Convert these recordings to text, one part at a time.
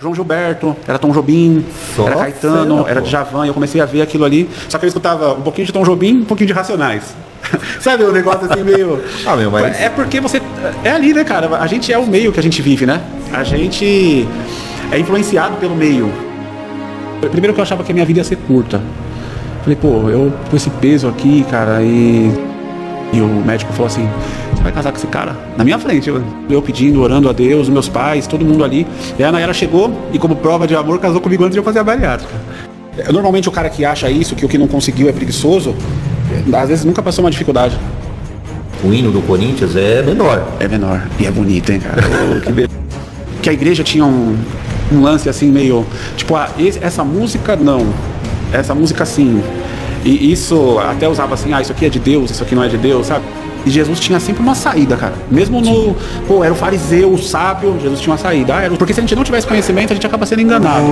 João Gilberto, era Tom Jobim, Só era Caetano, cena, era pô. Djavan, e eu comecei a ver aquilo ali. Só que eu escutava um pouquinho de Tom Jobim, um pouquinho de Racionais. Sabe, um negócio assim meio... Ah, meu, mas... É porque você... É ali, né, cara? A gente é o meio que a gente vive, né? A gente é influenciado pelo meio. Primeiro que eu achava que a minha vida ia ser curta. Falei, pô, eu com esse peso aqui, cara, e o médico falou assim, você vai casar com esse cara? Na minha frente, eu pedindo, orando a Deus, meus pais, todo mundo ali. E a Nayara chegou e, como prova de amor, casou comigo antes de eu fazer a bariátrica. Normalmente o cara que acha isso, que o que não conseguiu é preguiçoso, às vezes nunca passou uma dificuldade. O hino do Corinthians é menor. É menor. E é bonito, hein, cara? Que a igreja tinha um lance assim meio... Tipo, essa música não. Essa música sim. E isso até usava assim, isso aqui é de Deus, isso aqui não é de Deus, sabe? E Jesus tinha sempre uma saída, cara. Mesmo no... Pô, era o fariseu, o sábio, Jesus tinha uma saída. Porque se a gente não tivesse conhecimento, a gente acaba sendo enganado.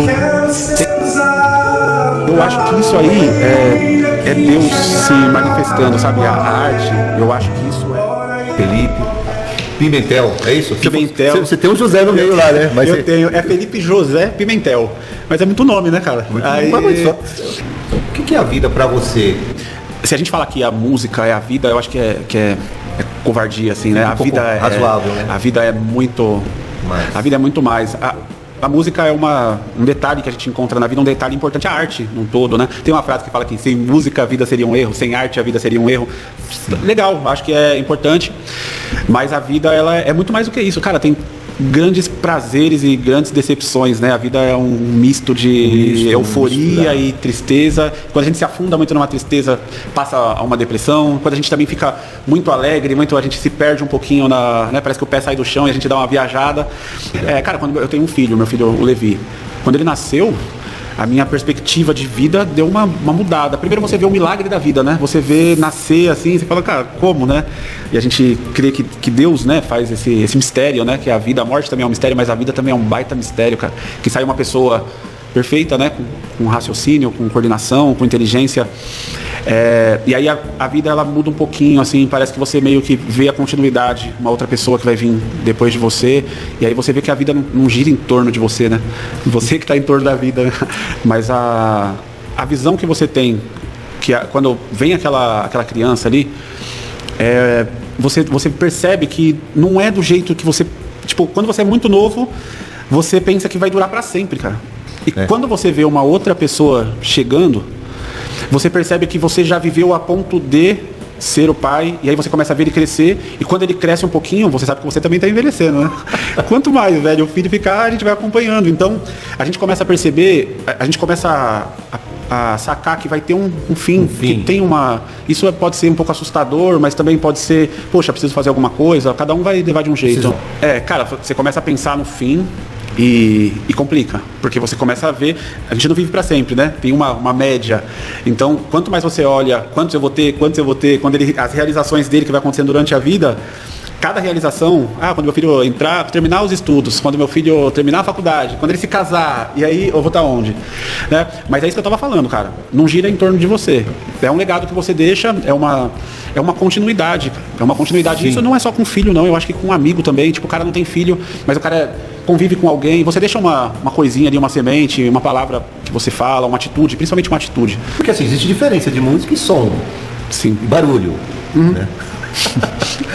Eu acho que isso aí é Deus se manifestando, sabe? A arte, eu acho que isso é... Felipe Pimentel, é isso? Pimentel. Você tem um José no meio lá, né? Mas eu tenho, é Felipe José Pimentel. Mas é muito nome, né, cara? O que é a vida pra você? Se a gente falar que a música é a vida, eu acho que é covardia, assim, né? A vida é razoável, né? A vida é muito... Mais. A vida é muito mais. A música é um detalhe que a gente encontra na vida, um detalhe importante, a arte num todo, né? Tem uma frase que fala que sem música a vida seria um erro, sem arte a vida seria um erro. Legal, acho que é importante, mas a vida, ela é muito mais do que isso. Cara, tem grandes prazeres e grandes decepções, né? A vida é um misto de euforia e tristeza. Quando a gente se afunda muito numa tristeza, passa a uma depressão. Quando a gente também fica muito alegre, a gente se perde um pouquinho né? Parece que o pé sai do chão e a gente dá uma viajada. Cara, quando eu tenho um filho, meu filho, o Levi, quando ele nasceu, a minha perspectiva de vida deu uma mudada. Primeiro você vê o milagre da vida, né? Você vê nascer assim, você fala, cara, como, né? E a gente crê que Deus, né, faz esse mistério, né? Que a vida, a morte também é um mistério, mas a vida também é um baita mistério, cara. Que sai uma pessoa perfeita, né? Com raciocínio, com coordenação, com inteligência. E aí a vida, ela muda um pouquinho, assim, parece que você meio que vê a continuidade, uma outra pessoa que vai vir depois de você, e aí você vê que a vida não gira em torno de você, né? Você que está em torno da vida, né? Mas a visão que você tem, quando vem aquela criança ali, você percebe que não é do jeito que você... Tipo, quando você é muito novo, você pensa que vai durar para sempre, cara. E quando você vê uma outra pessoa chegando, você percebe que você já viveu a ponto de ser o pai, e aí você começa a ver ele crescer, e quando ele cresce um pouquinho, você sabe que você também está envelhecendo, né? Quanto mais, velho, o filho ficar, a gente vai acompanhando. Então, a gente começa a perceber, a gente começa a sacar que vai ter um fim, que tem uma... Isso pode ser um pouco assustador, mas também pode ser, poxa, preciso fazer alguma coisa, cada um vai levar de um jeito. Cara, você começa a pensar no fim, e complica, porque você começa a ver, a gente não vive para sempre, né? Tem uma média. Então, quanto mais você olha, quantos eu vou ter, quando as realizações dele que vai acontecendo durante a vida, cada realização, quando meu filho terminar os estudos, quando meu filho terminar a faculdade, quando ele se casar, e aí eu vou estar onde? Né? Mas é isso que eu estava falando, cara. Não gira em torno de você. É um legado que você deixa, é uma continuidade. É uma continuidade. Sim. Isso não é só com filho, não. Eu acho que com um amigo também. Tipo, o cara não tem filho, mas o cara convive com alguém. Você deixa uma coisinha ali, uma semente, uma palavra que você fala, uma atitude, principalmente uma atitude. Porque assim, existe diferença de música e som. Sim. E barulho. Né?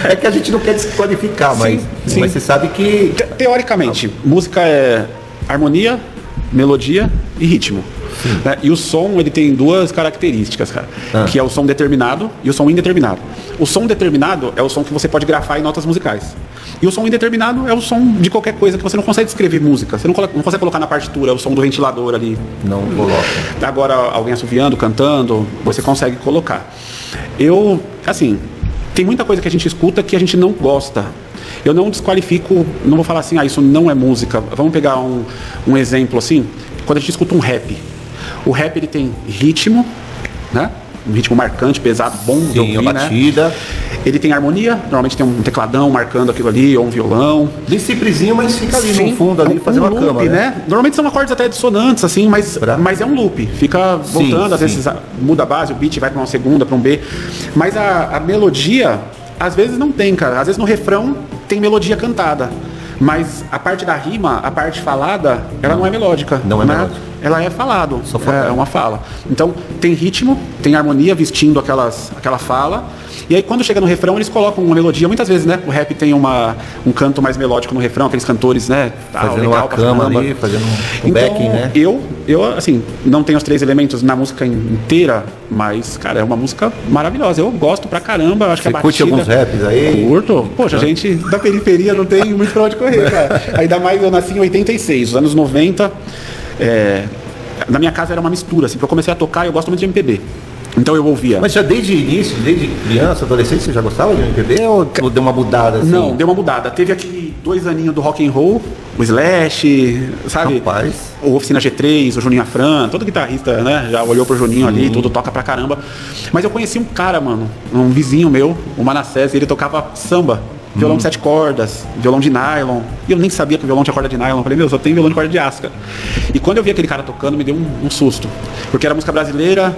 É que a gente não quer desqualificar, mas você sabe que... Teoricamente, música é harmonia, melodia e ritmo. Né? E o som, ele tem duas características, cara. Que é o som determinado e o som indeterminado. O som determinado é o som que você pode grafar em notas musicais. E o som indeterminado é o som de qualquer coisa que você não consegue escrever música. Você não consegue colocar na partitura, é o som do ventilador ali. Não coloca. Agora, alguém assoviando, cantando, você consegue colocar. Tem muita coisa que a gente escuta que a gente não gosta. Eu não desqualifico, não vou falar assim, isso não é música. Vamos pegar um exemplo assim, quando a gente escuta um rap. O rap, ele tem ritmo, né? Um ritmo marcante, pesado, bom de ouvir, a batida. Né? Ele tem harmonia, normalmente tem um tecladão marcando aquilo ali, ou um violão. Bem simplesinho, mas fica ali no fundo, ali, fazendo uma loop, cama, né? Normalmente são acordes até dissonantes, assim, mas é um loop. Fica voltando, às vezes muda a base, o beat vai para uma segunda, para um B. Mas a melodia, às vezes não tem, cara. Às vezes no refrão tem melodia cantada. Mas a parte da rima, a parte falada, ela não é melódica. Não é né? melódica. Ela é falado, Só fala. é uma fala. Então tem ritmo, tem harmonia vestindo aquela fala. E aí quando chega no refrão eles colocam uma melodia. Muitas vezes, né? O rap tem um canto mais melódico no refrão, aqueles cantores, né? Fazendo uma cama ali, fazendo um então, backing, né? Eu, assim, não tenho os 3 elementos na música inteira, mas, cara, é uma música maravilhosa. Eu gosto pra caramba, acho que a batida... Você curte alguns raps aí? Curto. Poxa, a gente da periferia não tem muito pra onde correr, cara. Ainda mais eu nasci em 86, os anos 90... na minha casa era uma mistura, assim, porque eu comecei a tocar e eu gosto muito de MPB. Então eu ouvia. Mas já desde o início, desde criança, adolescente, você já gostava de MPB ou deu uma mudada assim? Não, deu uma mudada. Teve aquele 2 aninhos do rock and roll, o Slash, sabe? Rapaz. O Oficina G3, o Juninho Afran, todo guitarrista, né? Já olhou pro Juninho ali, tudo toca pra caramba. Mas eu conheci um cara, mano, um vizinho meu, o Manassés, ele tocava samba. Violão de 7 cordas, violão de nylon. E eu nem sabia que o violão tinha corda de nylon. Eu falei, meu, só tem violão de corda de asca. E quando eu vi aquele cara tocando, me deu um susto. Porque era música brasileira,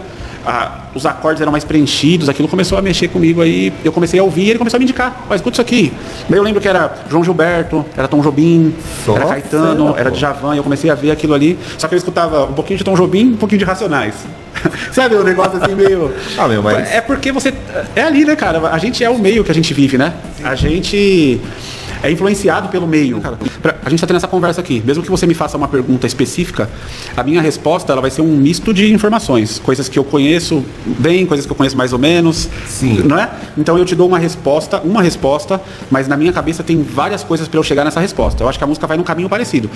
os acordes eram mais preenchidos, aquilo começou a mexer comigo aí. Eu comecei a ouvir e ele começou a me indicar. Ó, escuta isso aqui. Daí eu lembro que era João Gilberto, era Tom Jobim, era Caetano, era Djavan. E eu comecei a ver aquilo ali. Só que eu escutava um pouquinho de Tom Jobim, um pouquinho de Racionais. Sabe, um negócio assim meio... mas... É porque você... É ali, né, cara? A gente é o meio que a gente vive, né? A gente é influenciado pelo meio. Cara, a gente tá tendo essa conversa aqui. Mesmo que você me faça uma pergunta específica, a minha resposta ela vai ser um misto de informações. Coisas que eu conheço bem, coisas que eu conheço mais ou menos. Sim. Não é? Então eu te dou uma resposta, mas na minha cabeça tem várias coisas para eu chegar nessa resposta. Eu acho que a música vai num caminho parecido.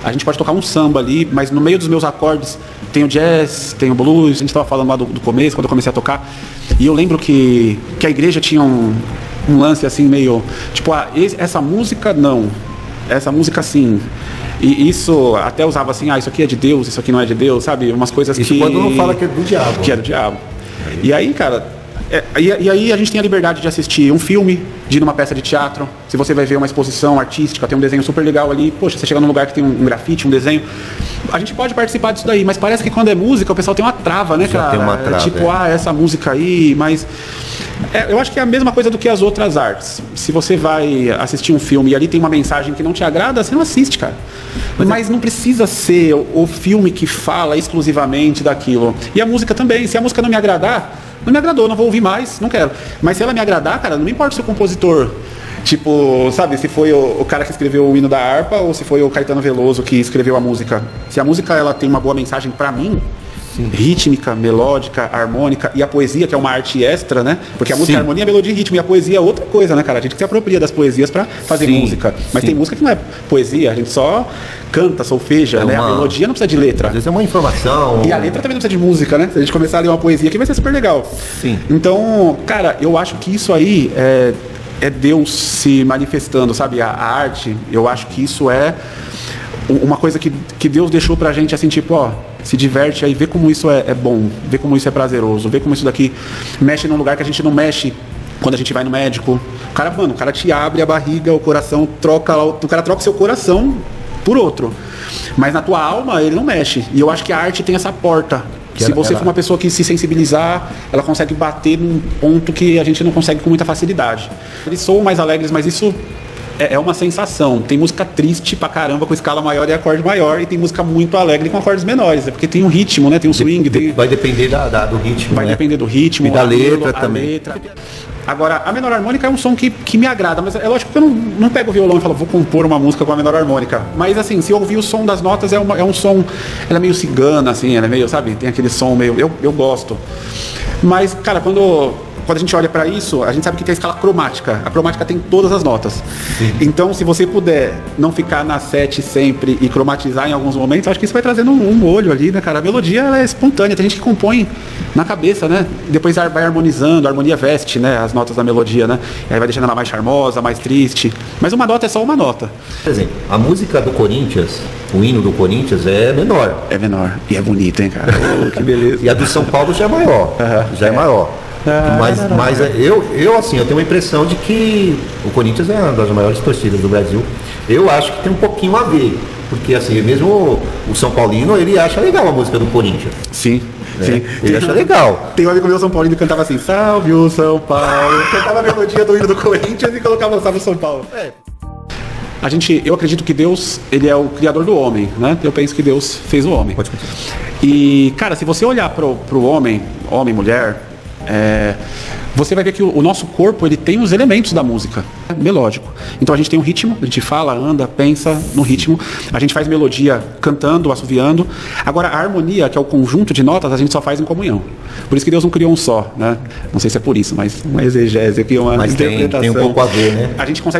A gente pode tocar um samba ali, mas no meio dos meus acordes tem o jazz, tem o blues. A gente estava falando lá do começo, quando eu comecei a tocar. E eu lembro que a igreja tinha um lance assim meio... Tipo, essa música não. Essa música sim. E isso até usava assim, isso aqui é de Deus, isso aqui não é de Deus, sabe? Umas coisas isso que... quando não fala que é do diabo. Que é do diabo. E aí, cara... E aí a gente tem a liberdade de assistir um filme, de ir numa peça de teatro. Se você vai ver uma exposição artística, tem um desenho super legal ali, poxa, você chega num lugar que tem um grafite, um desenho, a gente pode participar disso daí, mas parece que quando é música o pessoal tem uma trava, né, cara? Tem uma trava, tipo, essa música aí, mas... eu acho que é a mesma coisa do que as outras artes. Se você vai assistir um filme e ali tem uma mensagem que não te agrada, você não assiste, cara. Mas não precisa ser o filme que fala exclusivamente daquilo. E a música também. Se a música não me agradar, não me agradou, não vou ouvir mais, não quero. Mas se ela me agradar, cara, não me importa se o compositor... Tipo, sabe, se foi o cara que escreveu o hino da harpa ou se foi o Caetano Veloso que escreveu a música. Se a música ela tem uma boa mensagem pra mim, rítmica, melódica, harmônica e a poesia, que é uma arte extra, né? Porque a música é harmonia, melodia e ritmo. E a poesia é outra coisa, né, cara? A gente se apropria das poesias pra fazer música. Mas tem música que não é poesia, a gente só canta, solfeja, né? A melodia não precisa de letra. Às vezes é uma informação. E a letra também não precisa de música, né? Se a gente começar a ler uma poesia aqui, vai ser super legal. Sim. Então, cara, eu acho que isso aí é Deus se manifestando, sabe? A arte, eu acho que isso é uma coisa que Deus deixou pra gente, assim, tipo, ó, se diverte aí, vê como isso é bom, vê como isso é prazeroso, vê como isso daqui mexe num lugar que a gente não mexe quando a gente vai no médico. O cara te abre a barriga, o coração, o cara troca o seu coração por outro. Mas na tua alma ele não mexe. E eu acho que a arte tem essa porta. Se você for uma pessoa que se sensibilizar, ela consegue bater num ponto que a gente não consegue com muita facilidade. Eles são mais alegres, mas isso é uma sensação. Tem música triste pra caramba com escala maior e acorde maior, e tem música muito alegre com acordes menores. É porque tem um ritmo, né? Tem um swing. Vai depender do ritmo. Vai depender do ritmo. E da letra também. Agora, a menor harmônica é um som que me agrada, mas é lógico que eu não pego o violão e falo, vou compor uma música com a menor harmônica. Mas assim, se eu ouvir o som das notas, é um som, ela é meio cigana, assim, ela é meio, sabe, tem aquele som meio, eu gosto. Mas, cara, quando a gente olha para isso, a gente sabe que tem a escala cromática. A cromática tem todas as notas. Sim. Então, se você puder não ficar na 7 sempre e cromatizar em alguns momentos, acho que isso vai trazendo um molho ali, né, cara? A melodia ela é espontânea, tem gente que compõe na cabeça, né? Depois vai harmonizando, a harmonia veste, né, as notas da melodia, né? E aí vai deixando ela mais charmosa, mais triste. Mas uma nota é só uma nota. Por exemplo, a música do Corinthians, o hino do Corinthians é menor. É menor. E é bonito, hein, cara? Oh, que beleza. E a do São Paulo já é maior. Já é maior. Mas eu assim, eu tenho uma impressão de que o Corinthians é uma das maiores torcidas do Brasil. Eu acho que tem um pouquinho a ver, porque assim, mesmo o São Paulino, ele acha legal a música do Corinthians. Sim. Sim. Ele acha legal. Tem um amigo meu São Paulino que cantava assim, salve o São Paulo. Cantava a melodia do hino do Corinthians e colocava salve o São Paulo. eu acredito que Deus, ele é o criador do homem, né? Eu penso que Deus fez o homem. Pode continuar. E, cara, se você olhar pro homem, mulher, você vai ver que o nosso corpo, ele tem os elementos da música, melódico. Então a gente tem um ritmo, a gente fala, anda, pensa no ritmo, a gente faz melodia cantando, assoviando. Agora a harmonia, que é o conjunto de notas, a gente só faz em comunhão. Por isso que Deus não criou um só, né? Não sei se é por isso, mas uma exegese aqui, uma interpretação. Tem um pouco a ver, né?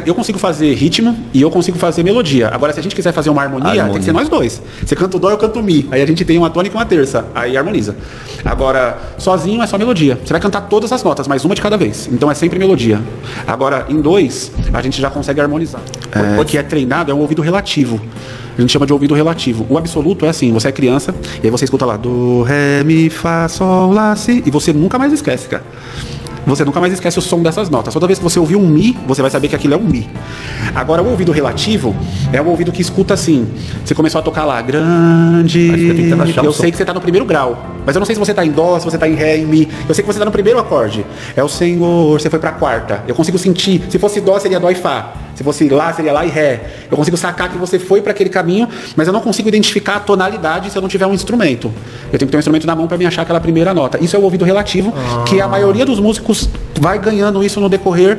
Eu consigo fazer ritmo e eu consigo fazer melodia. Agora, se a gente quiser fazer uma harmonia, tem que ser nós dois. Você canta o dó, eu canto o mi. Aí a gente tem uma tônica e uma terça. Aí harmoniza. Agora, sozinho é só melodia. Você vai cantar todas as notas, mas uma de cada vez. Então é sempre melodia. Agora, em dois, a gente já consegue harmonizar. O que é treinado é o ouvido relativo. A gente chama de ouvido relativo. O absoluto é assim, você é criança, e aí você escuta lá, do, ré, mi, fá, sol, lá, si, e você nunca mais esquece, cara. Você nunca mais esquece o som dessas notas. Toda vez que você ouvir um mi, você vai saber que aquilo é um mi. Agora, o ouvido relativo é o ouvido que escuta assim. Você começou a tocar lá, grande. Eu sei que você está no primeiro grau. Mas eu não sei se você está em dó, se você está em ré, em mi. Eu sei que você está no primeiro acorde. É o Senhor, você foi para a quarta. Eu consigo sentir. Se fosse dó, seria dó e fá. Se fosse lá, seria lá e ré. Eu consigo sacar que você foi para aquele caminho, mas eu não consigo identificar a tonalidade se eu não tiver um instrumento. Eu tenho que ter um instrumento na mão para me achar aquela primeira nota. Isso é o ouvido relativo, que a maioria dos músicos vai ganhando isso no decorrer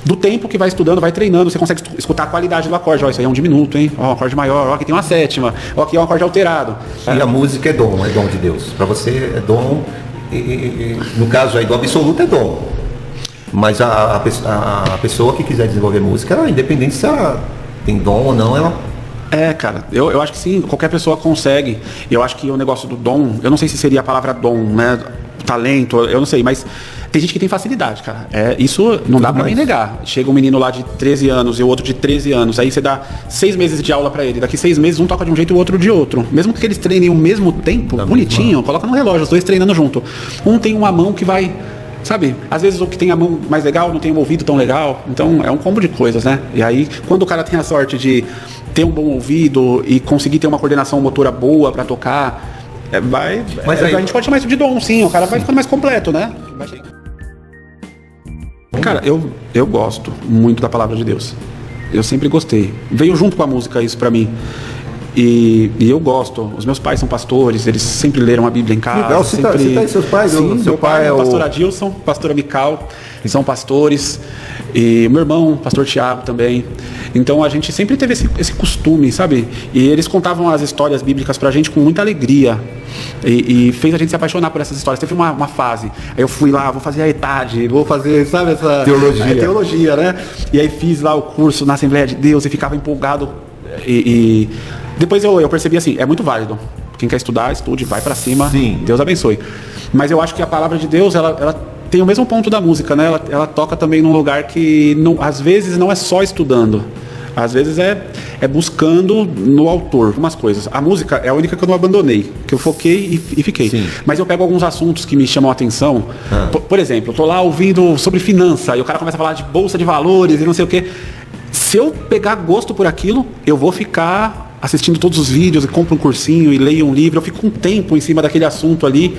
do tempo que vai estudando, vai treinando. Você consegue escutar a qualidade do acorde. Ó, isso aí é um diminuto, hein? Ó, um acorde maior. Ó, aqui tem uma sétima. Ó, aqui é um acorde alterado. E a música é dom de Deus. Para você é dom, no caso aí do absoluto é dom. Mas a pessoa que quiser desenvolver música, ela, independente se ela tem dom ou não, ela... Cara, eu acho que sim, qualquer pessoa consegue. Eu acho que o negócio do dom, eu não sei se seria a palavra dom, né? Talento, eu não sei, mas tem gente que tem facilidade, cara. Isso não dá pra mim negar. Chega um menino lá de 13 anos e o outro de 13 anos, aí você dá 6 meses de aula pra ele. Daqui 6 meses um toca de um jeito e o outro de outro. Mesmo que eles treinem ao mesmo tempo, bonitinho, coloca no relógio, os dois treinando junto. Um tem uma mão que vai... Sabe, às vezes o que tem a mão mais legal não tem um ouvido tão legal. Então é um combo de coisas, né? E aí, quando o cara tem a sorte de ter um bom ouvido e conseguir ter uma coordenação motora boa pra tocar, a gente pode chamar isso de dom, sim. O cara vai ficando mais completo, né? Cara, eu gosto muito da palavra de Deus. Eu sempre gostei. Veio junto com a música isso pra mim. E eu gosto. Os meus pais são pastores, eles sempre leram a Bíblia em casa. Legal, cita aí seus pais. Sim, seu pai é o pastor Adilson, pastora Mical, são pastores. E meu irmão, pastor Tiago também. Então a gente sempre teve esse costume, sabe? E eles contavam as histórias bíblicas pra gente com muita alegria. E fez a gente se apaixonar por essas histórias. Teve uma fase. Aí eu fui lá, vou fazer a ETAD, vou fazer, sabe, essa... Teologia. Teologia, né? E aí fiz lá o curso na Assembleia de Deus e ficava empolgado. E depois eu percebi assim, é muito válido. Quem quer estudar, estude, vai pra cima. Sim. Deus abençoe. Mas eu acho que a palavra de Deus, ela tem o mesmo ponto da música, né? Ela toca também num lugar que às vezes não é só estudando. Às vezes é buscando no autor algumas coisas. A música é a única que eu não abandonei, que eu foquei e fiquei. Sim. Mas eu pego alguns assuntos que me chamam a atenção. Por exemplo, eu tô lá ouvindo sobre finança e o cara começa a falar de bolsa de valores e não sei o quê. Se eu pegar gosto por aquilo, eu vou ficar assistindo todos os vídeos e compro um cursinho e leio um livro. Eu fico um tempo em cima daquele assunto ali.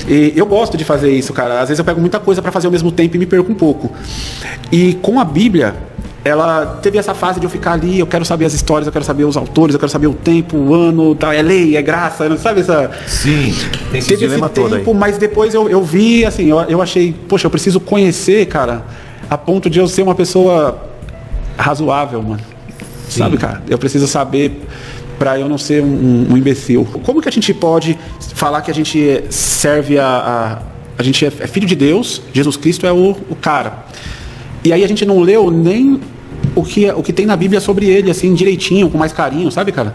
E eu gosto de fazer isso, cara. Às vezes eu pego muita coisa para fazer ao mesmo tempo e me perco um pouco. E com a Bíblia, ela teve essa fase de eu ficar ali, eu quero saber as histórias, eu quero saber os autores, eu quero saber o tempo, o ano, tá, é lei, é graça, sabe essa... Sim, tem esse dilema todo aí. Mas depois eu vi, assim, eu achei, poxa, eu preciso conhecer, cara, a ponto de eu ser uma pessoa razoável, mano. Sim. Sabe, cara? Eu preciso saber para eu não ser um imbecil. Como que a gente pode falar que a gente serve a gente é filho de Deus, Jesus Cristo é o cara. E aí a gente não leu nem o que tem na Bíblia sobre ele, assim, direitinho, com mais carinho, sabe, cara?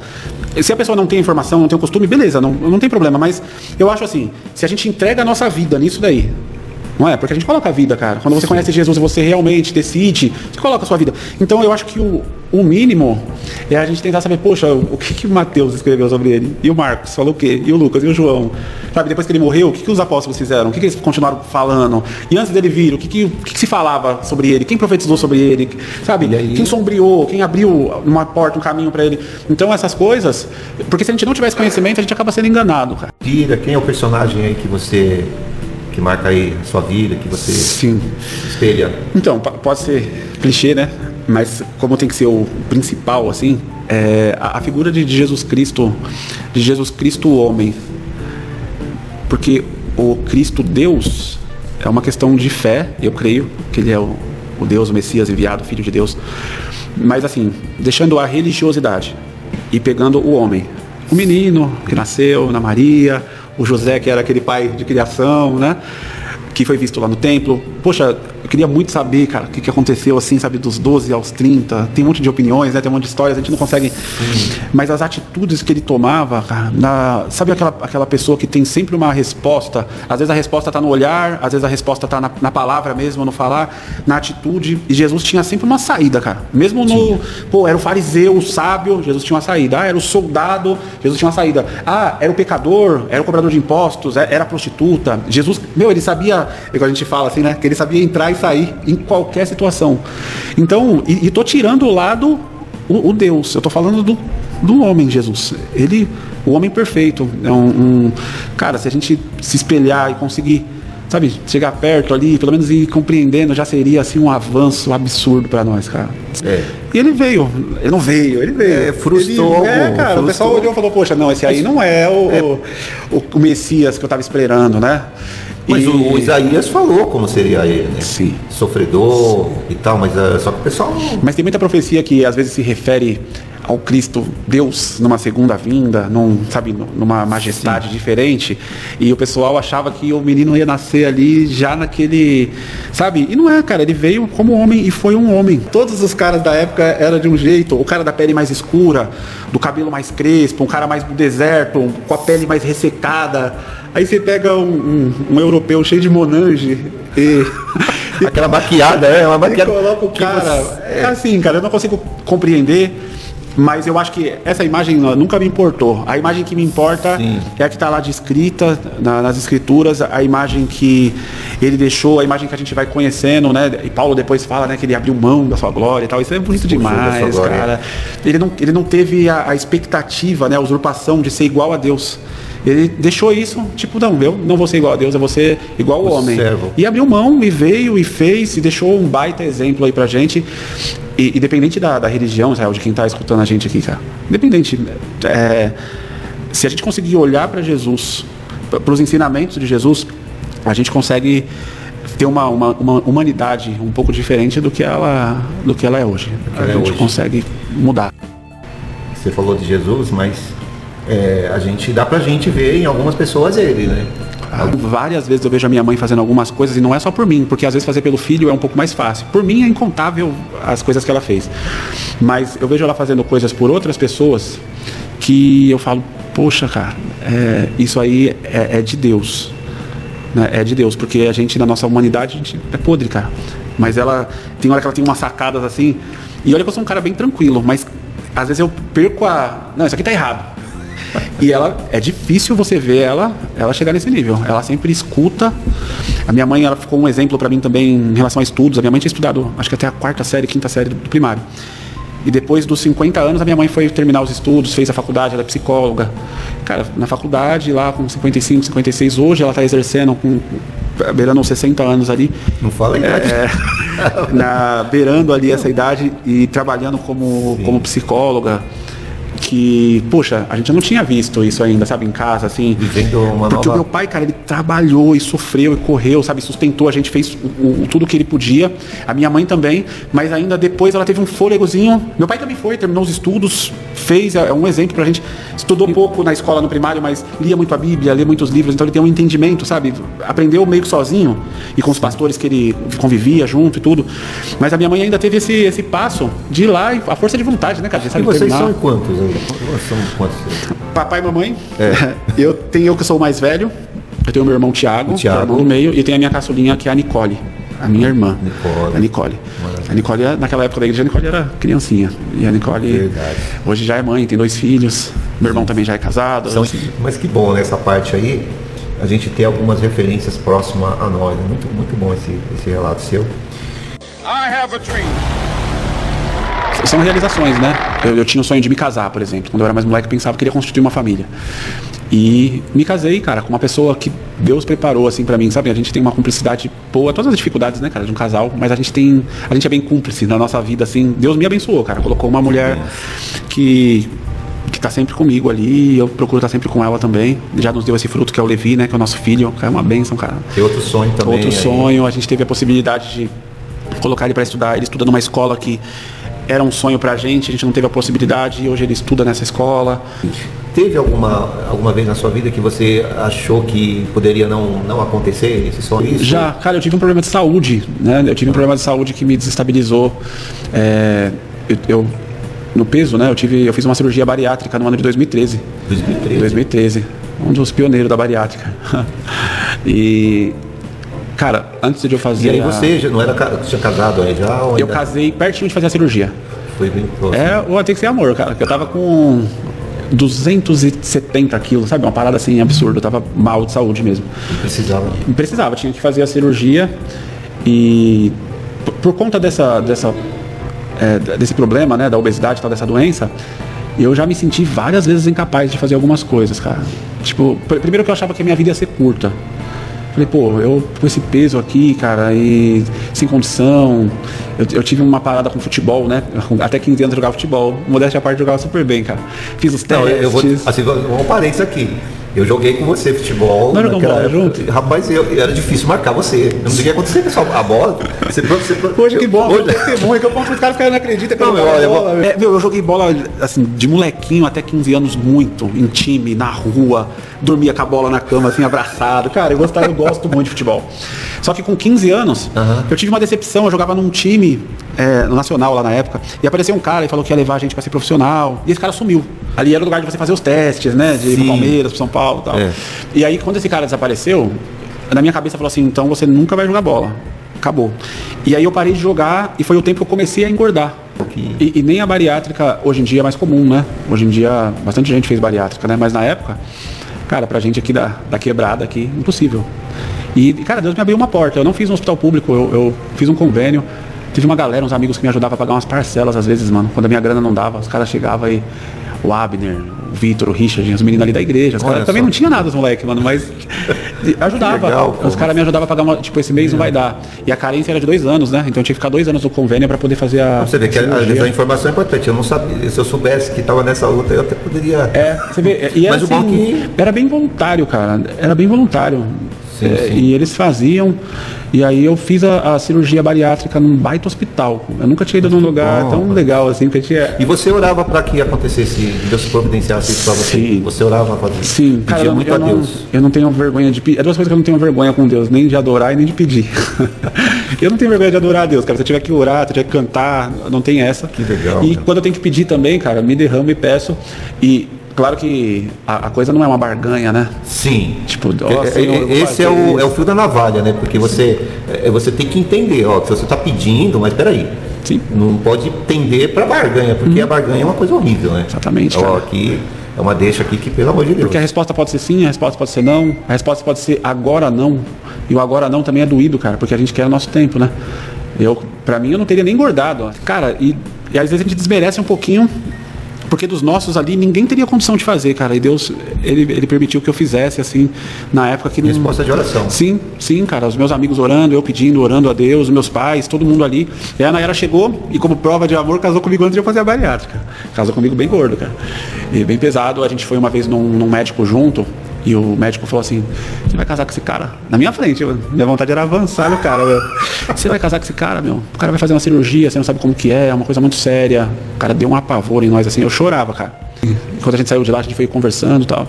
Se a pessoa não tem informação, não tem o costume, beleza, não tem problema. Mas eu acho assim, se a gente entrega a nossa vida nisso daí, não é? Porque a gente coloca a vida, cara. Quando você conhece Jesus e você realmente decide, você coloca a sua vida. Então eu acho que o mínimo é a gente tentar saber, poxa, o que o Mateus escreveu sobre ele? E o Marcos falou o quê? E o Lucas? E o João? Sabe, depois que ele morreu, o que os apóstolos fizeram? O que eles continuaram falando? E antes dele vir, o que se falava sobre ele? Quem profetizou sobre ele? Sabe? Quem sombreou? Quem abriu uma porta, um caminho para ele? Então essas coisas, porque se a gente não tiver esse conhecimento, a gente acaba sendo enganado, cara. Quem é o personagem aí que marca aí a sua vida, que você Sim. espelha? Então, pode ser clichê, né? Mas como tem que ser o principal, assim, a figura de Jesus Cristo homem. Porque o Cristo Deus é uma questão de fé, eu creio que ele é o Deus, o Messias enviado, Filho de Deus. Mas assim, deixando a religiosidade e pegando o homem. O menino que nasceu na Maria, o José que era aquele pai de criação, né? Que foi visto lá no templo. Poxa, eu queria muito saber, cara, o que aconteceu, assim, sabe, dos 12 aos 30. Tem um monte de opiniões, né? Tem um monte de histórias, a gente não consegue... Mas as atitudes que ele tomava, cara, sabe aquela pessoa que tem sempre uma resposta? Às vezes a resposta está no olhar, às vezes a resposta está na palavra mesmo, no falar, na atitude. E Jesus tinha sempre uma saída, cara. Mesmo no... Pô, era o fariseu, o sábio, Jesus tinha uma saída. Era o soldado, Jesus tinha uma saída. Era o pecador, era o cobrador de impostos, era a prostituta. Jesus, ele sabia... Igual a gente fala assim, né? Que ele sabia entrar e sair em qualquer situação. Então, e tô tirando o lado o Deus. Eu tô falando do homem, Jesus. Ele, o homem perfeito. Cara, se a gente se espelhar e conseguir, sabe, chegar perto ali, pelo menos ir compreendendo, já seria assim um avanço absurdo para nós, cara. E ele veio. Frustrou algum. Cara, o pessoal olhou e falou, poxa, não, esse aí não é o Messias que eu tava esperando, né? Mas o Isaías falou como seria ele, né? Sim. Sofredor e tal, mas só que o pessoal não... Mas tem muita profecia que às vezes se refere ao Cristo Deus numa segunda vinda, numa majestade diferente, e o pessoal achava que o menino ia nascer ali já naquele, sabe? E não é, cara, ele veio como homem e foi um homem. Todos os caras da época eram de um jeito, o cara da pele mais escura, do cabelo mais crespo, um cara mais do deserto, com a pele mais ressecada. Aí você pega um europeu cheio de Monange e... Aquela maquiada, uma maquiada... E coloca o cara... É assim, cara, eu não consigo compreender, mas eu acho que essa imagem nunca me importou. A imagem que me importa é a que está lá descrita nas escrituras, a imagem que ele deixou, a imagem que a gente vai conhecendo, né? E Paulo depois fala, né, que ele abriu mão da sua glória e tal. Isso é bonito demais, cara. Ele não teve a expectativa, né, a usurpação de ser igual a Deus. Ele deixou isso, tipo, não, eu não vou ser igual a Deus, eu vou ser igual ao homem. E abriu mão, e veio, e fez, e deixou um baita exemplo aí pra gente. E independente da religião, Israel, de quem tá escutando a gente aqui, cara. Independente, se a gente conseguir olhar para Jesus, para os ensinamentos de Jesus, a gente consegue ter uma humanidade um pouco diferente do que ela é hoje. A gente consegue mudar. Você falou de Jesus, mas... dá pra gente ver em algumas pessoas ele, né? Várias vezes eu vejo a minha mãe fazendo algumas coisas, e não é só por mim, porque às vezes fazer pelo filho é um pouco mais fácil. Por mim é incontável as coisas que ela fez, mas eu vejo ela fazendo coisas por outras pessoas que eu falo, poxa, cara, isso aí é de Deus, né? É de Deus, porque a gente, na nossa humanidade, a gente é podre, cara. Mas ela tem hora que ela tem umas sacadas assim, e olha que eu sou um cara bem tranquilo, mas às vezes eu perco não, isso aqui tá errado. E é difícil você ver ela chegar nesse nível. Ela sempre escuta. A minha mãe, ela ficou um exemplo para mim também em relação a estudos. A minha mãe tinha estudado, acho que até a 4ª série, 5ª série do primário. E depois dos 50 anos, a minha mãe foi terminar os estudos, fez a faculdade, ela é psicóloga. Cara, na faculdade, lá com 55, 56, hoje ela está exercendo beirando uns 60 anos ali. Não fala a idade. Beirando ali essa idade e trabalhando como psicóloga. Que, poxa, a gente não tinha visto isso ainda, sabe, em casa, assim. Porque o meu pai, cara, ele trabalhou e sofreu e correu, sabe, sustentou, a gente fez tudo que ele podia, a minha mãe também, mas ainda depois ela teve um fôlegozinho. Meu pai também terminou os estudos, fez, é um exemplo pra gente. Estudou pouco na escola, no primário, mas lia muito a Bíblia, lia muitos livros, então ele tem um entendimento, sabe, aprendeu meio que sozinho, e com os pastores que ele convivia junto e tudo. Mas a minha mãe ainda teve esse passo de ir lá, a força de vontade, né, cara? Sabe, e vocês terminar. São quantos? São quantos? Papai e mamãe. Eu que sou o mais velho. Eu tenho meu irmão Tiago, que é o irmão do meio, e tenho a minha caçulinha, que é a Nicole, a minha irmã. A Nicole. A Nicole, naquela época da igreja, a Nicole era criancinha. E a Nicole hoje já é mãe, tem 2 filhos. Meu irmão também já é casado. Mas que bom, nessa parte aí, a gente ter algumas referências próximas a nós. É muito bom esse relato seu. I have a dream. são realizações, né? Eu tinha o sonho de me casar, por exemplo. Quando eu era mais moleque, eu pensava que queria constituir uma família. E me casei, cara, com uma pessoa que Deus preparou, assim, pra mim, sabe? A gente tem uma cumplicidade boa, todas as dificuldades, né, cara, de um casal, mas a gente é bem cúmplice na nossa vida, assim. Deus me abençoou, cara. Colocou uma mulher que tá sempre comigo ali, eu procuro estar sempre com ela também. Já nos deu esse fruto que é o Levi, né, que é o nosso filho, que é uma bênção, cara. Tem outro sonho também. Outro sonho, a gente teve a possibilidade de colocar ele para estudar. Ele estuda numa escola que era um sonho pra gente, a gente não teve a possibilidade e hoje ele estuda nessa escola. Teve alguma vez na sua vida que você achou que poderia não acontecer esse sonho? Já, cara, eu tive um problema de saúde, né? Eu tive um problema de saúde que me desestabilizou. No peso, né? Eu fiz uma cirurgia bariátrica no ano de 2013. 2013. Um dos pioneiros da bariátrica. E, cara, antes de eu fazer... E aí você já não era tinha casado aí já? Eu casei pertinho de fazer a cirurgia. Foi bem próximo. Ou tem que ser amor, cara. Eu tava com 270 quilos, sabe? Uma parada assim absurda. Eu tava mal de saúde mesmo. Precisava, tinha que fazer a cirurgia. E por conta desse problema, né, da obesidade e tal, dessa doença, eu já me senti várias vezes incapaz de fazer algumas coisas, cara. Tipo, primeiro que eu achava que a minha vida ia ser curta. Falei, pô, eu com esse peso aqui, cara, e sem condição. Eu tive uma parada com futebol, né? Até 15 anos eu jogava futebol. Modéstia à parte, eu jogava super bem, cara. Fiz os testes. Não, eu vou um parênteses aqui. Eu joguei com você futebol. Não jogamos bola junto? Rapaz, era difícil marcar você. Eu não sei o que acontecer, pessoal. A bola. Hoje que bom, hoje que bom. É que eu ponto os caras que não acreditam que eu joguei bola. Eu joguei bola, assim, de molequinho até 15 anos muito, em time, na rua. Dormia com a bola na cama, assim, abraçado. Cara, eu gosto muito de futebol. Só que com 15 anos, eu tive uma decepção. Eu jogava num time nacional lá na época. E apareceu um cara e falou que ia levar a gente pra ser profissional. E esse cara sumiu. Ali era o lugar de você fazer os testes, né? De ir pro Palmeiras, pro São Paulo e tal. E aí, quando esse cara desapareceu, na minha cabeça falou assim, então você nunca vai jogar bola. Acabou. E aí eu parei de jogar e foi o tempo que eu comecei a engordar. E nem a bariátrica hoje em dia é mais comum, né? Hoje em dia, bastante gente fez bariátrica, né? Mas na época, cara, pra gente aqui da quebrada aqui, impossível. E, cara, Deus me abriu uma porta. Eu não fiz um hospital público, eu fiz um convênio. Tive uma galera, uns amigos que me ajudavam a pagar umas parcelas às vezes, mano. Quando a minha grana não dava, os caras chegavam e... O Abner, o Vitor, o Richard, os meninos ali da igreja. Os caras também não tinha nada, os moleques, mano, mas ajudava. Legal, os caras me ajudavam a pagar tipo, esse mês não vai dar. E a carência era de 2 anos, né? Então eu tinha que ficar 2 anos no convênio para poder fazer a. Você vê que a informação é importante. Eu não sabia. Se eu soubesse que estava nessa luta, eu até poderia. Você vê. E mas assim, o bom que... era bem voluntário, cara. Era bem voluntário. Sim. E eles faziam. E aí eu fiz a cirurgia bariátrica num baita hospital. Eu nunca tinha ido num lugar tão legal assim. E você orava para que acontecesse, Deus providenciasse isso para você? Sim. Você orava para Deus? Sim, cara, muito a Deus. Eu não tenho vergonha de pedir. É 2 coisas que eu não tenho vergonha com Deus, nem de adorar e nem de pedir. Eu não tenho vergonha de adorar a Deus, cara. Se eu tiver que orar, se eu tiver que cantar, não tem essa. Que legal. E cara, quando eu tenho que pedir também, cara, me derramo e peço. E claro que a coisa não é uma barganha, né? Sim. Tipo, esse é o fio da navalha, né? Porque você tem que entender, ó, se você está pedindo, mas peraí. Sim. Não pode tender para barganha, porque a barganha é uma coisa horrível, né? Exatamente. Ó, aqui é uma deixa aqui que, pelo amor de Deus. Porque a resposta pode ser sim, a resposta pode ser não, a resposta pode ser agora não. E o agora não também é doído, cara, porque a gente quer o nosso tempo, né? Pra mim, eu não teria nem engordado, ó. Cara, e às vezes a gente desmerece um pouquinho. Porque dos nossos ali, ninguém teria condição de fazer, cara. E Deus, ele permitiu que eu fizesse, assim, na época que... Resposta de oração. Sim, cara. Os meus amigos orando, eu pedindo, orando a Deus, os meus pais, todo mundo ali. E a Nayara chegou e, como prova de amor, casou comigo antes de eu fazer a bariátrica. Casou comigo bem gordo, cara. E bem pesado. A gente foi uma vez num médico junto. E o médico falou assim, você vai casar com esse cara? Na minha frente, minha vontade era avançar no cara, meu. Você vai casar com esse cara, meu? O cara vai fazer uma cirurgia, você não sabe como que é uma coisa muito séria. O cara deu um apavoro em nós, assim, eu chorava, cara. E quando a gente saiu de lá, a gente foi conversando e tal.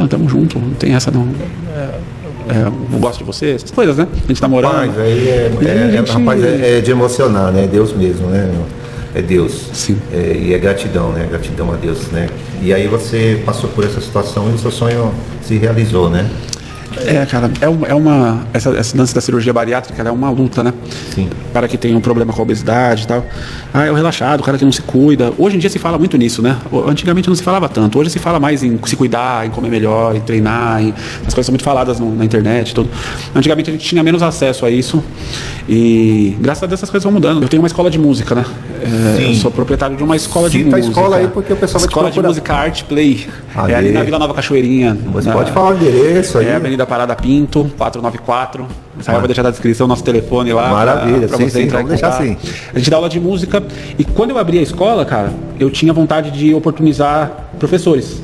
Tamo junto, não tem essa não. Eu gosto de você, essas coisas, né? A gente namorando. Rapaz, rapaz, é de emocionar, né? Deus mesmo, né? É Deus. Sim. E é gratidão, né? Gratidão a Deus, né? E aí você passou por essa situação e o seu sonho se realizou, né? Cara, esse lance da cirurgia bariátrica, ela é uma luta, né? Sim. O cara que tem um problema com a obesidade e tal. É o relaxado, o cara que não se cuida. Hoje em dia se fala muito nisso, né? Antigamente não se falava tanto. Hoje se fala mais em se cuidar, em comer melhor, em treinar. As coisas são muito faladas na internet e tudo. Antigamente a gente tinha menos acesso a isso. E graças a Deus essas coisas vão mudando. Eu tenho uma escola de música, né? Eu sou proprietário de uma escola de música. Cita a escola aí porque o pessoal vai te Escola de música Art Play. Ali. É ali na Vila Nova Cachoeirinha. Você pode falar o endereço aí. É Avenida Parada Pinto, 494. Israel vai deixar na descrição o nosso telefone lá. Maravilha, pra você entrar vamos deixar assim. A gente dá aula de música. E quando eu abri a escola, cara, eu tinha vontade de oportunizar professores.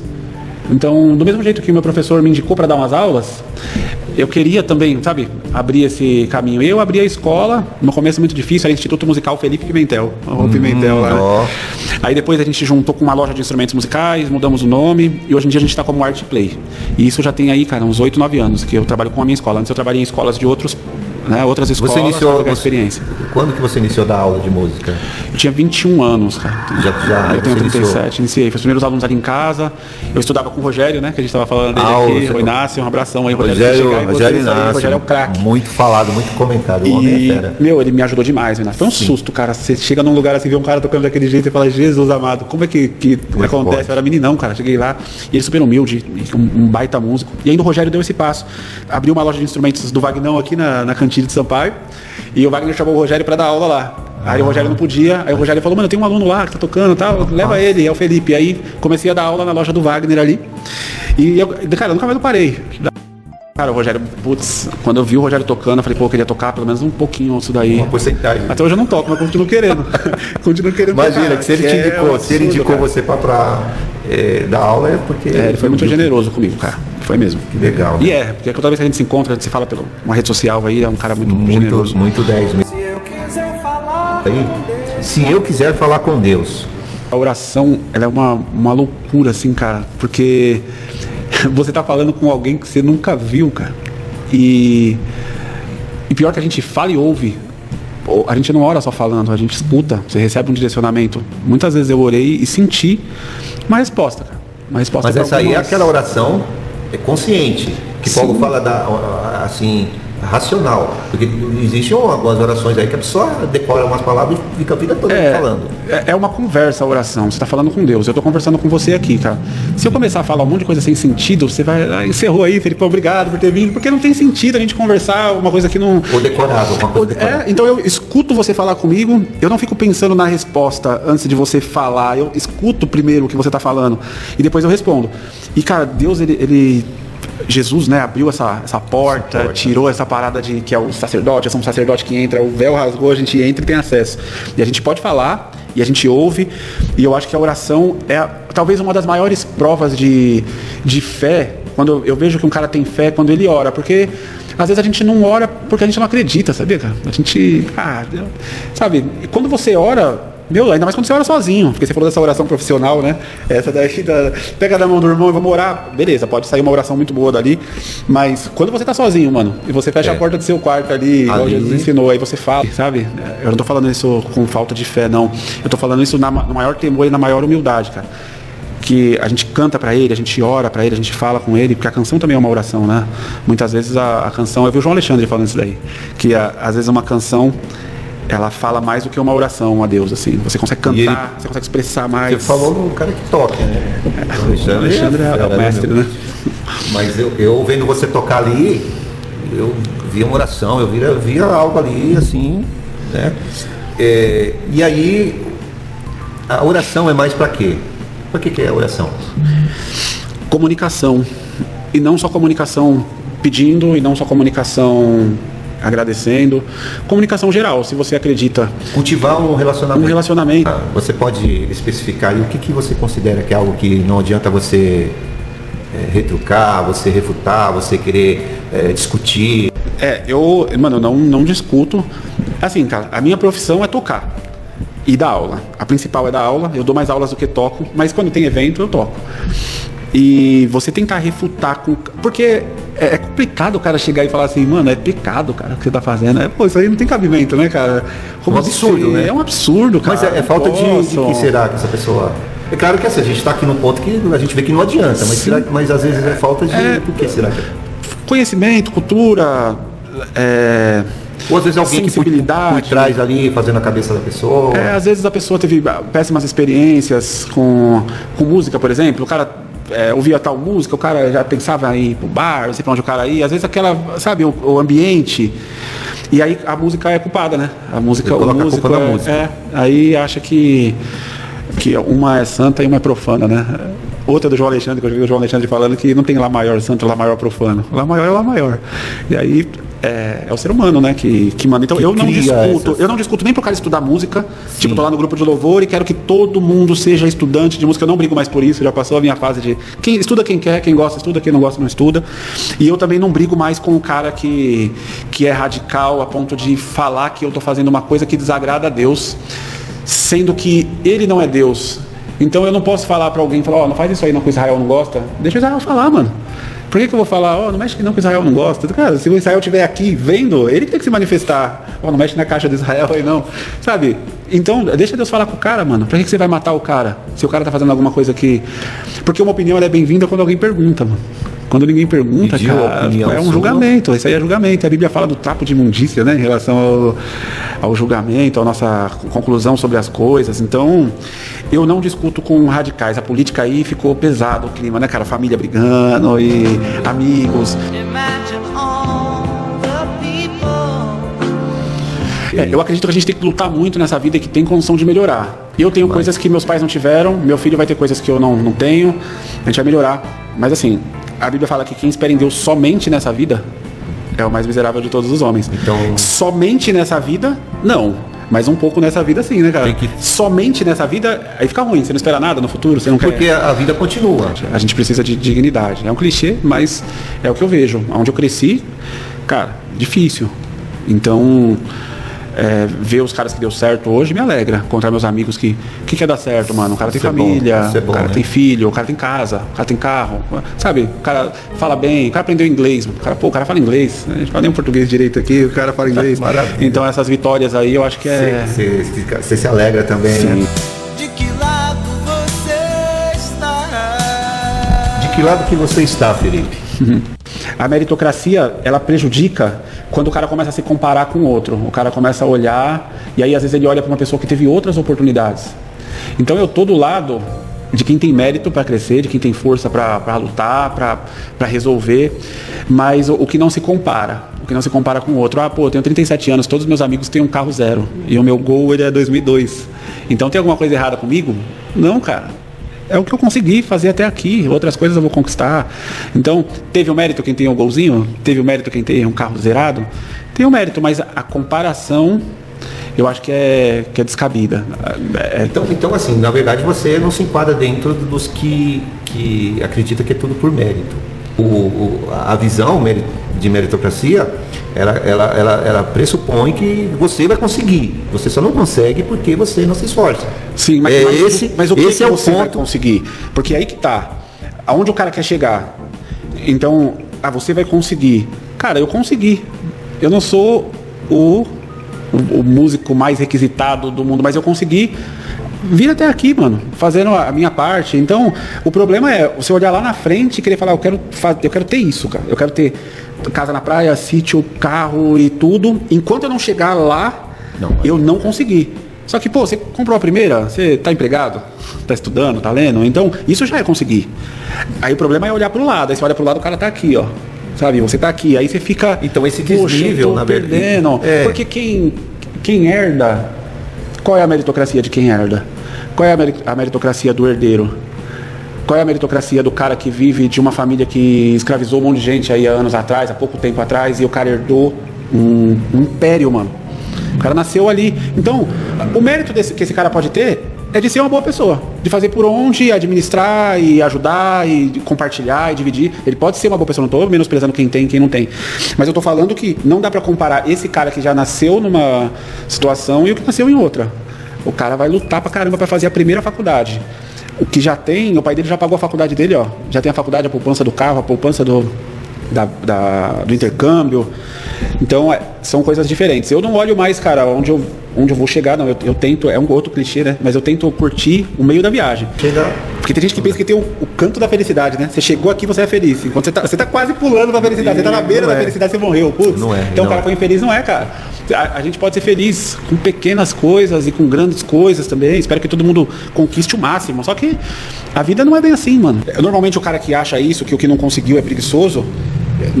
Então, do mesmo jeito que o meu professor me indicou para dar umas aulas, eu queria também, sabe, abrir esse caminho. Eu abri a escola, no começo muito difícil, era Instituto Musical Felipe Pimentel. O Pimentel lá. Né? Aí depois a gente juntou com uma loja de instrumentos musicais, mudamos o nome, e hoje em dia a gente está como Art Play. E isso já tem aí, cara, uns 8, 9 anos que eu trabalho com a minha escola. Antes eu trabalhei em escolas de outras escolas. Você iniciou a experiência. Quando que você iniciou a dar aula de música? Eu tinha 21 anos, cara. Eu tenho 37, iniciei. Foi os primeiros alunos ali em casa. Eu estudava com o Rogério, né? Que a gente estava falando dele aqui. O Inácio, um abração aí, Rogério Inácio. Rogério é o craque. Muito falado, muito comentado. O homem é fera. Ele me ajudou demais, Inácio. Foi um susto, cara. Você chega num lugar assim, vê um cara tocando daquele jeito e fala, Jesus amado, como é que acontece? Eu era meninão, cara. Cheguei lá e ele super humilde, um baita músico. E ainda o Rogério deu esse passo. Abriu uma loja de instrumentos do Vagnão aqui na cantina de Sampaio. E o Wagner chamou o Rogério para dar aula lá. Aí o Rogério não podia. Aí o Rogério falou, mano, tem um aluno lá que tá tocando e tal, leva ele, é o Felipe. Aí comecei a dar aula na loja do Wagner ali. E cara, eu nunca mais não parei. Cara, o Rogério, quando eu vi o Rogério tocando, eu falei, eu queria tocar pelo menos um pouquinho isso daí. Uma porcentagem. Até hoje eu não toco, mas continuo querendo. Imagina, tocar, que se ele te indicou, se ele indicou você pra dar aula, é porque... ele foi muito generoso comigo, cara. Foi mesmo. Que legal. Né? E porque toda vez que a gente se encontra, a gente se fala pela uma rede social aí, é um cara muito generoso. Muito 10 mesmo. Se eu quiser falar com Deus. A oração, ela é uma loucura, assim, cara, porque você tá falando com alguém que você nunca viu, cara. E pior que a gente fala e ouve. A gente não ora só falando, a gente escuta, você recebe um direcionamento. Muitas vezes eu orei e senti uma resposta, cara. Mas essa aí é aquela oração consciente, que Paulo fala assim, racional, porque existem algumas orações aí que a pessoa decora umas palavras e fica a vida toda falando. É uma conversa a oração, você está falando com Deus, eu estou conversando com você aqui, cara. Se eu começar a falar um monte de coisa sem sentido, você vai, encerrou aí, Felipe, obrigado por ter vindo, porque não tem sentido a gente conversar uma coisa que não... Ou decorado, uma coisa decorada. Então eu escuto você falar comigo, eu não fico pensando na resposta antes de você falar, eu escuto primeiro o que você está falando e depois eu respondo. E, cara, Deus, Jesus, né, abriu essa porta, tirou essa parada de que é o sacerdote, é um sacerdote que entra, o véu rasgou, a gente entra e tem acesso. E a gente pode falar, e a gente ouve, e eu acho que a oração é talvez uma das maiores provas de fé, quando eu vejo que um cara tem fé quando ele ora, porque às vezes a gente não ora porque a gente não acredita, sabia, cara? A gente, sabe, quando você ora... ainda mais quando você ora sozinho, porque você falou dessa oração profissional, né? Essa daí, pega na mão do irmão e vamos orar. Beleza, pode sair uma oração muito boa dali, mas quando você tá sozinho, mano, e você fecha a porta do seu quarto ali, igual Jesus ensinou, aí você fala, sabe? Eu não tô falando isso com falta de fé, não. Eu tô falando isso no maior temor e na maior humildade, cara. Que a gente canta pra ele, a gente ora pra ele, a gente fala com ele, porque a canção também é uma oração, né? Muitas vezes a canção, eu vi o João Alexandre falando isso daí, que às vezes uma canção ela fala mais do que uma oração a Deus, assim. Você consegue cantar, você consegue expressar mais. Você falou no cara que toca, né? O Alexandre é o mestre, né? Mas eu vendo você tocar ali, eu via uma oração, eu via algo ali, assim, né? E aí, a oração é mais para quê? Para que é a oração? Comunicação. E não só comunicação pedindo, e não só comunicação agradecendo. Comunicação geral, se você acredita. Cultivar um relacionamento. Um relacionamento. Você pode especificar aí o que você considera que é algo que não adianta você retrucar, você refutar, você querer discutir? Eu não discuto. Assim, cara, a minha profissão é tocar e dar aula. A principal é dar aula, eu dou mais aulas do que toco, mas quando tem evento eu toco. E você tentar refutar com... Porque é complicado o cara chegar e falar assim, mano, é pecado, cara, o que você tá fazendo. Isso aí não tem cabimento, né, cara? Como um absurdo, né? É um absurdo, cara. Mas é falta de que será que essa pessoa... É claro que assim, a gente tá aqui num ponto que a gente vê que não adianta, mas às vezes é falta de... Por que será que conhecimento, cultura, ou às vezes alguém que por trás ali, fazendo a cabeça da pessoa. Às vezes a pessoa teve péssimas experiências com música, por exemplo. O cara ouvia tal música, o cara já pensava em ir pro bar, não sei pra onde o cara ia. Às vezes sabe, o ambiente. E aí a música é culpada, né? A música da música. Aí acha que uma é santa e uma é profana, né? Outra do João Alexandre, que eu vi o João Alexandre falando que não tem Lá maior santo, Lá maior profano. Lá maior é Lá maior. E aí é o ser humano, né, que manda. Então eu não discuto nem pro cara estudar música. Sim. Tipo, tô lá no grupo de louvor e quero que todo mundo seja estudante de música. Eu não brigo mais por isso, já passou a minha fase de quem estuda, quem quer, quem gosta estuda, quem não gosta não estuda. E eu também não brigo mais com o cara que é radical a ponto de falar que eu tô fazendo uma coisa que desagrada a Deus, sendo que ele não é Deus. Então eu não posso falar pra alguém, não faz isso aí não, que o Israel não gosta. Deixa o Israel falar, mano. Por que eu vou falar, não mexe que não, que o Israel não gosta? Cara, se o Israel estiver aqui vendo, ele que tem que se manifestar. Não mexe na caixa do Israel aí não. Sabe? Então, deixa Deus falar com o cara, mano. Pra que você vai matar o cara? Se o cara tá fazendo alguma coisa que... Porque uma opinião é bem-vinda quando alguém pergunta, mano. Quando ninguém pergunta, cara, é um julgamento. Isso aí é julgamento. A Bíblia fala do trapo de imundícia, né? Em relação ao julgamento, à nossa conclusão sobre as coisas. Então, eu não discuto com radicais. A política aí ficou pesado o clima, né, cara? Família brigando e amigos. Eu acredito que a gente tem que lutar muito nessa vida e que tem condição de melhorar. Eu tenho coisas que meus pais não tiveram, meu filho vai ter coisas que eu não tenho. A gente vai melhorar. Mas assim... A Bíblia fala que quem espera em Deus somente nessa vida é o mais miserável de todos os homens. Então, somente nessa vida, não. Mas um pouco nessa vida sim, né, cara? Somente nessa vida, aí fica ruim. Você não espera nada no futuro, você não quer... Porque a vida continua. A gente precisa de dignidade. É um clichê, mas é o que eu vejo. Onde eu cresci, cara, difícil. Então... ver os caras que deu certo hoje me alegra. Encontrar meus amigos que quer dar certo, mano. O cara tem família, o cara tem filho, o cara tem casa, o cara tem carro, sabe? O cara fala bem, o cara aprendeu inglês. O cara fala inglês. A gente fala nem um português direito aqui, o cara fala inglês. Maravilha. Então essas vitórias aí eu acho que Você se alegra também, sim, né? De que lado você está? De que lado que você está, Felipe? A meritocracia, ela prejudica quando o cara começa a se comparar com o outro. O cara começa a olhar, e aí às vezes ele olha para uma pessoa que teve outras oportunidades. Então eu tô do lado de quem tem mérito para crescer, de quem tem força para lutar, para resolver, mas o que não se compara. O que não se compara com o outro. Eu tenho 37 anos, todos os meus amigos têm um carro zero, e o meu Gol ele é 2002. Então tem alguma coisa errada comigo? Não, cara. É o que eu consegui fazer até aqui. Outras coisas eu vou conquistar. Então, teve o mérito quem tem um golzinho? Teve o mérito quem tem um carro zerado? Tem o mérito, mas a comparação eu acho que é descabida. Então, assim, na verdade você não se enquadra dentro dos que acredita que é tudo por mérito. A visão de meritocracia, ela pressupõe que você vai conseguir. Você só não consegue porque você não se esforça. Sim, mas o que você vai conseguir? Porque aí que tá. Aonde o cara quer chegar? Então, você vai conseguir. Cara, eu consegui. Eu não sou o músico mais requisitado do mundo, mas eu consegui vir até aqui, mano, fazendo a minha parte. Então, o problema é você olhar lá na frente e querer falar, eu quero ter isso, cara. Eu quero ter casa na praia, sítio, carro e tudo. Enquanto eu não chegar lá, eu não consegui. Só que, você comprou a primeira, você tá empregado, tá estudando, tá lendo, então isso já é conseguir. Aí o problema é olhar pro lado. Aí você olha pro lado, o cara tá aqui, ó. Sabe, você tá aqui. Aí você fica... Então esse desnível, na verdade... perdendo. Porque quem herda... Qual é a meritocracia de quem herda? Qual é a meritocracia do herdeiro? Qual é a meritocracia do cara que vive de uma família que escravizou um monte de gente aí há anos atrás, há pouco tempo atrás, e o cara herdou um império, mano? O cara nasceu ali. Então, o mérito que esse cara pode ter é de ser uma boa pessoa, de fazer por onde, administrar e ajudar e compartilhar e dividir. Ele pode ser uma boa pessoa, não estou menosprezando quem tem e quem não tem. Mas eu estou falando que não dá para comparar esse cara que já nasceu numa situação e o que nasceu em outra. O cara vai lutar pra caramba para fazer a primeira faculdade. O que já tem, o pai dele já pagou a faculdade dele, ó. Já tem a faculdade, a poupança do carro, a poupança do intercâmbio. Então, são coisas diferentes. Eu não olho mais, cara, onde eu vou chegar, não. Eu tento, é um outro clichê, né? Mas eu tento curtir o meio da viagem. Porque tem gente que pensa que tem o canto da felicidade, né? Você chegou aqui, você é feliz. Enquanto você tá quase pulando pra felicidade, você tá na beira da felicidade, você morreu. Putz. Não é. Então o cara foi infeliz, não é, cara. A gente pode ser feliz com pequenas coisas e com grandes coisas também. Espero que todo mundo conquiste o máximo. Só que a vida não é bem assim, mano. Normalmente o cara que acha isso, que o que não conseguiu é preguiçoso,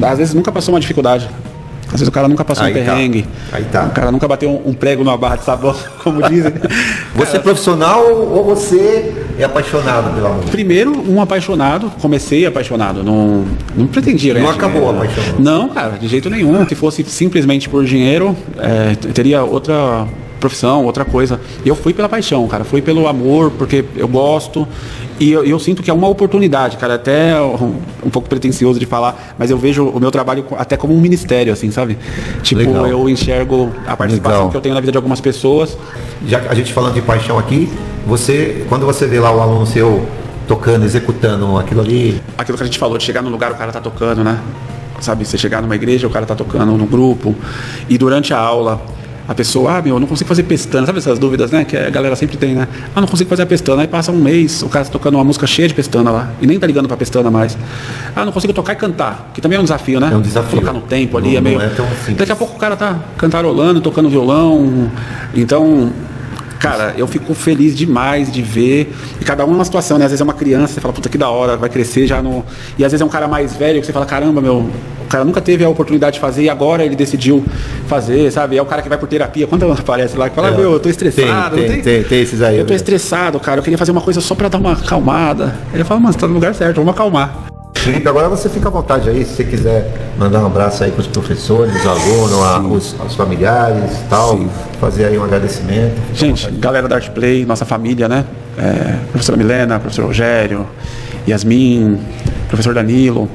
às vezes nunca passou uma dificuldade. Às vezes o cara nunca passou um perrengue. Aí tá. O cara nunca bateu um prego numa barra de sabão, como dizem. Você é profissional ou você é apaixonado pela música? Primeiro, um apaixonado. Comecei apaixonado. Não pretendia ganhar Não acabou dinheiro. a paixão? Não, cara, de jeito nenhum. Se fosse simplesmente por dinheiro, teria outra profissão, outra coisa. Eu fui pela paixão, cara. Fui pelo amor, porque eu gosto. E eu sinto que é uma oportunidade, cara, até um pouco pretencioso de falar, mas eu vejo o meu trabalho até como um ministério, assim, sabe? Tipo, Legal. eu enxergo a participação Legal. que eu tenho na vida de algumas pessoas. Já a gente falando de paixão aqui, quando você vê lá o aluno seu tocando, executando aquilo ali... Aquilo que a gente falou, de chegar num lugar, o cara tá tocando, né? Sabe, você chegar numa igreja, o cara tá tocando no grupo, e durante a aula... A pessoa, eu não consigo fazer pestana, sabe essas dúvidas, né? Que a galera sempre tem, né? Não consigo fazer a pestana. Aí passa um mês, o cara tá tocando uma música cheia de pestana lá, e nem tá ligando pra pestana mais. Não consigo tocar e cantar, que também é um desafio, né? É um desafio. Colocar no tempo ali, Não, é meio... não é tão simples. Daqui a pouco o cara tá cantarolando, tocando violão, então... Cara, eu fico feliz demais de ver. E cada um numa situação, né? Às vezes é uma criança, você fala, puta que da hora, vai crescer já no. E às vezes é um cara mais velho que você fala, caramba, o cara nunca teve a oportunidade de fazer e agora ele decidiu fazer, sabe? É o cara que vai por terapia. Quando aparece lá, que fala, eu tô estressado. Tem esses aí. Eu tô estressado, cara. Eu queria fazer uma coisa só pra dar uma acalmada. Ele fala, mano, você tá no lugar certo, vamos acalmar. Felipe, agora você fica à vontade aí, se você quiser mandar um abraço aí para os professores, os alunos, os familiares e tal, fazer aí um agradecimento. Gente, galera da Art Play, nossa família, né? Professora Milena, professor Rogério, Yasmin, professor Danilo,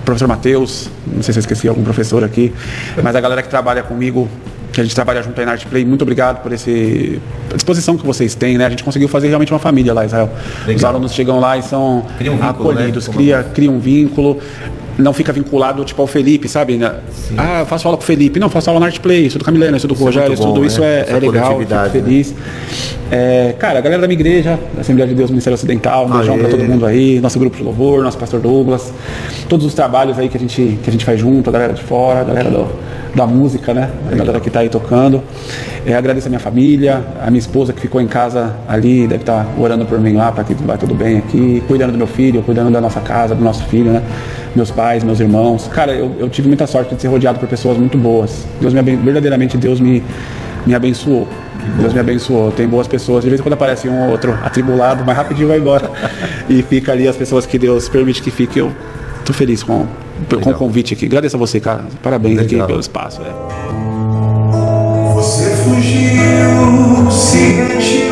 professor Matheus, não sei se eu esqueci algum professor aqui, mas a galera que trabalha comigo, que a gente trabalha junto aí na Art Play, muito obrigado por a disposição que vocês têm, né? A gente conseguiu fazer realmente uma família lá, Israel. Legal. Os alunos chegam lá e são acolhidos, né? Cria um vínculo, não fica vinculado tipo ao Felipe, sabe? Eu faço aula com o Felipe, não, faço aula na Art Play, estudo com a Milena, estudo com o Rogério, tudo isso é legal, fico feliz. Cara, a galera da minha igreja, da Assembleia de Deus Ministério Ocidental, um beijão pra todo mundo aí, nosso grupo de louvor, nosso pastor Douglas, todos os trabalhos aí que a gente faz junto, a galera de fora, a galera da música, né? A galera que tá aí tocando. Agradeço a minha família, a minha esposa que ficou em casa ali, deve estar orando por mim lá para que vai tudo bem aqui, cuidando do meu filho, cuidando da nossa casa, do nosso filho, né? Meus pais, meus irmãos. Cara, eu tive muita sorte de ser rodeado por pessoas muito boas. Verdadeiramente Deus me abençoou. Deus me abençoou. Tem boas pessoas. De vez em quando aparece um ou outro atribulado, mas rapidinho vai embora. E fica ali as pessoas que Deus permite que fique. Eu tô feliz com o convite aqui. Agradeço a você, cara. Parabéns aqui pelo espaço. Você fugiu, se retirou.